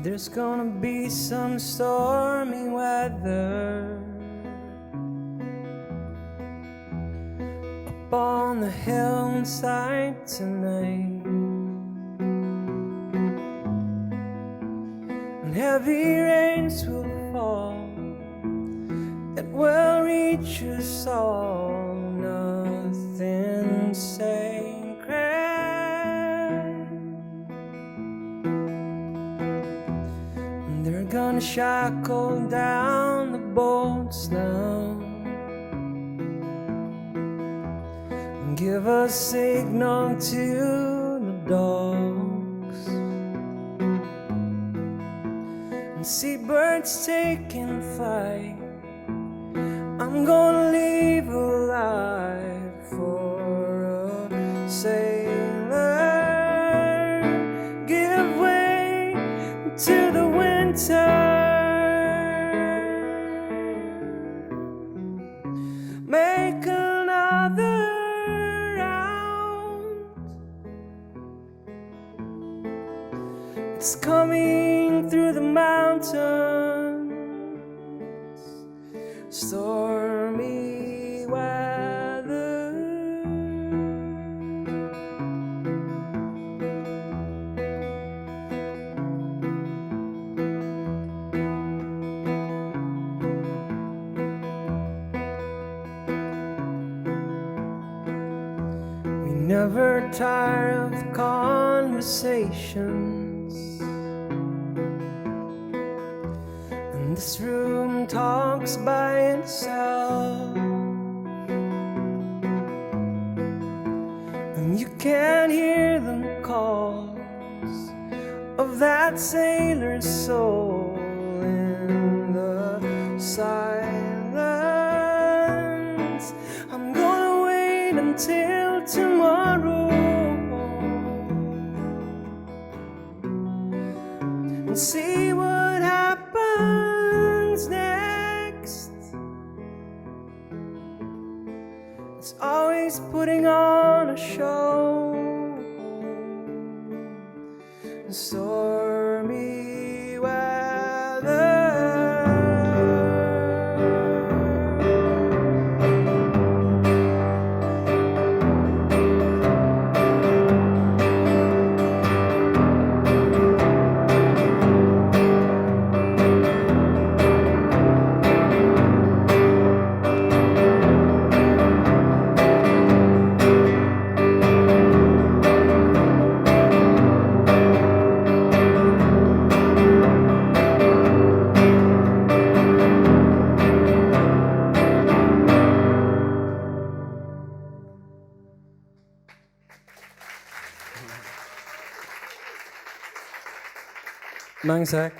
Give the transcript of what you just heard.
There's gonna be some stormy weather up on the hillside tonight, and heavy rains will fall. It will reach us all. Nothing sacred. And they're gonna shackle down the boats now and give a signal to the dogs, and seabirds taking flight. I'm gonna leave alive for a sailor. Give way to the winter. Make another round. It's coming through the mountains. Stormy weather. We never tire of conversations, and this room talks by itself, and you can't hear the calls of that sailor's soul in the silence. I'm gonna wait until tomorrow and see what happens next. It's always putting on a show. Stormy weather. Mange tak.